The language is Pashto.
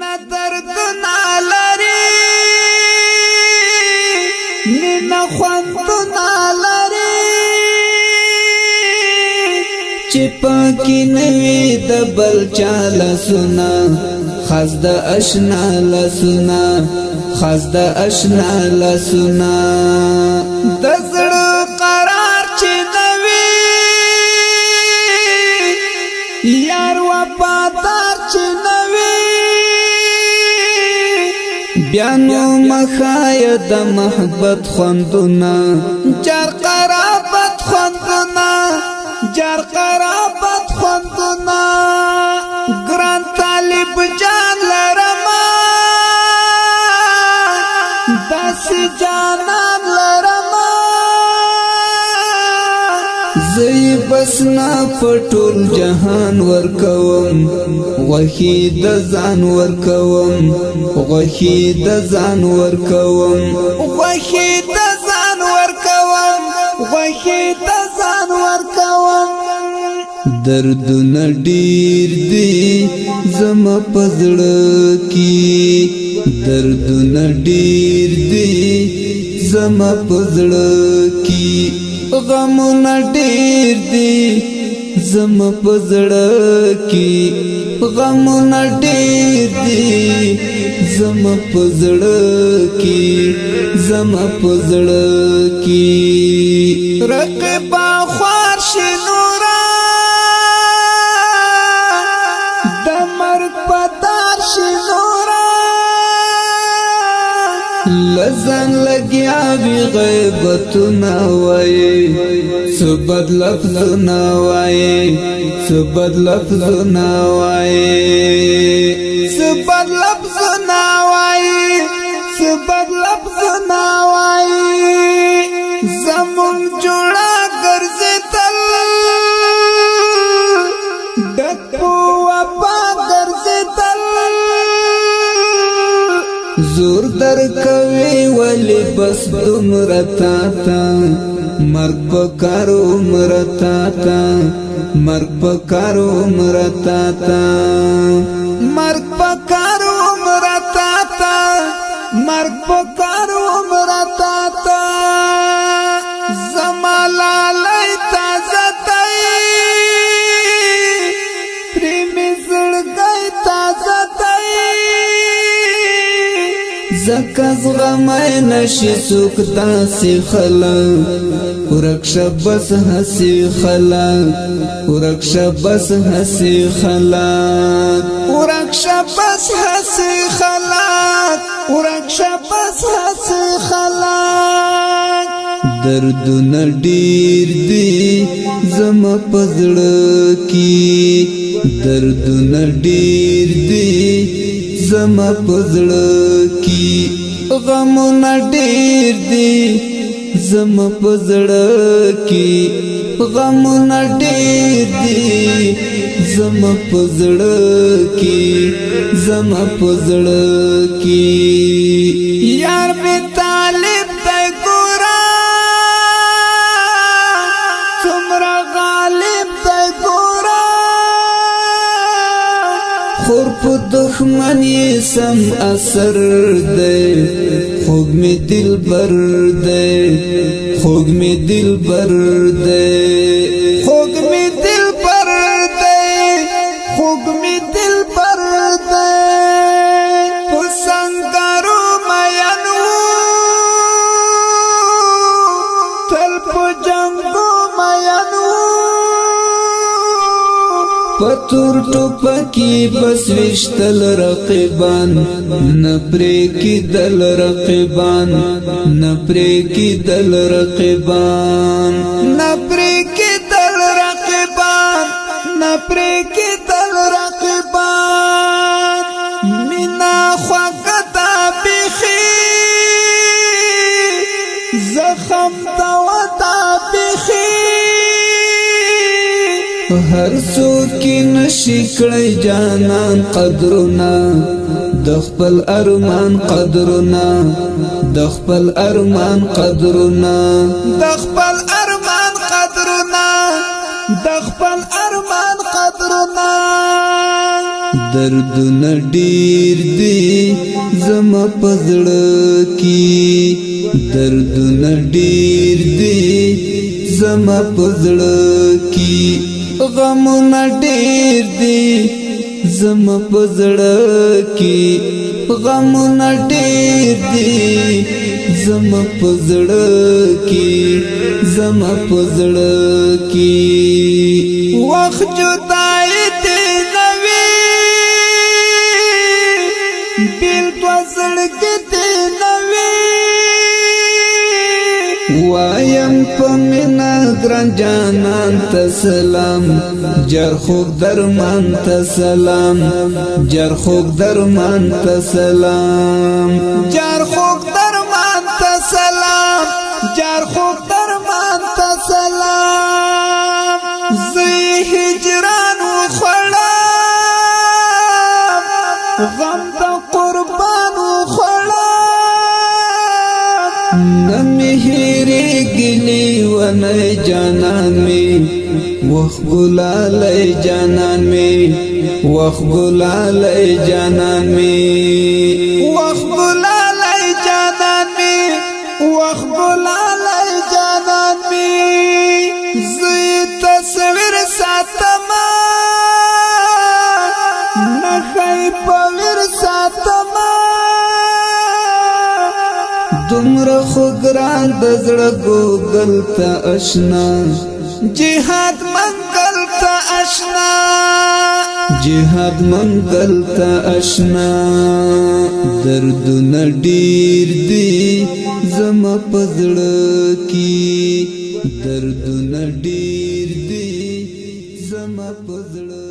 مینا درد نالری مینا خوند نالری چپاکی نوی دبل چالا سنا خاص د اشنا لسنا خاص د اشنا لسنا دزړ قرار چې نوی یار وفادار چې نوی بیانو مخای د محبت خوندنا جار قرابت خوندنا جار قرابت خوندنا ګران طالب جان لرما داس جانان لرما زئی بسنا پټول جهان ورکوم وحید ځان ورکوم وحید ځان ورکوم وحید ځان ورکوم وحید ځان ورکوم درد نډیر دی زما پزړه کی درد نډیر دی زما پزړه کی غم نډیر دی زما پزړه کی غم نډیر دی زما پزړه کی زما پزړه کی رقبا خوار شنورا دمر پدار شنورا لزن لگیا بی غیبتنا وای سبد لفظنا وای سبد لفظنا وای سبد لفظنا وای سبد لفظنا وای زمون جوړا ګرځتل دکو وپا ګرځتل زور در کوي ولی بس دمرتا تا مرگ پکارو مرتا تا مرگ پکارو مرتا تا مرگ پکارو مرتا تا مرگ پکارو مرتا تا زمالا لای تازه تای پریمی زړګی تازه تای زکز غمای نشی سوکتا سی خلا ورکش بس حسی خلا ورکش بس حسی خلا ورکش بس حسی خلا ورکش بس حسی خلا درد نډیر دی زما پزړه کی درد نډیر دی زما پزړه کی غم نډیر دی زما پزړه کی غم نډیر دی زما پزړه کی زما پزړه کی یار می طالب دی ګورا څومره غالب دی ګورا خور په دښمنی سم اثر دی خوږ می دل بر دی خوږ می دل بر دی خوږ می دل بر دی خوږ می دل بر دی په سنگارو مینو تل په جنگو مینو پتور ټوپکی بس وشتل رقیبان نپری کی دل رقیبان نپری کی دل رقیبان نپری کی دل رقیبان نپری کی دل رقیبان مینا خوکتا بیخی زخم دوتا بیخی هر څوک نشي کړی جانان قدرنا د خپل ارمان قدرنا د خپل ارمان قدرنا د خپل ارمان قدرنا د خپل ارمان قدرنا د دردونه ډیر دي زما پزړه کی دردونه ډیر دي زما پزړه کی غمونه ډیر دي زما پزړه کی غمونه ډیر دي زما پزړه کی زما پزړه کی وخت جدای دې نوي بیل توسل کې دې نوي وایم پمینا ګران جانان ته سلام جر خوب درمان ته سلام جر خوب درمان ته سلام جر خوب درمان ته سلام جر خوب درمان ته سلام زی هجران وخړم غم د قربان وخړم نمهری گلی ونه جانان می وخ ګلالای جانان می وخ ګلالای جانان می وخ ګلالای جانان می وخ ګلالای جانان می زی تصویر ساتما نخی پویر ساتما دمر خو ګران د زړه ګوګل ته آشنا جهاد منګل ته آشنا جهاد منګل ته آشنا دردونه ډیر دي زما پزړه کی دردونه ډیر دي زما پزړه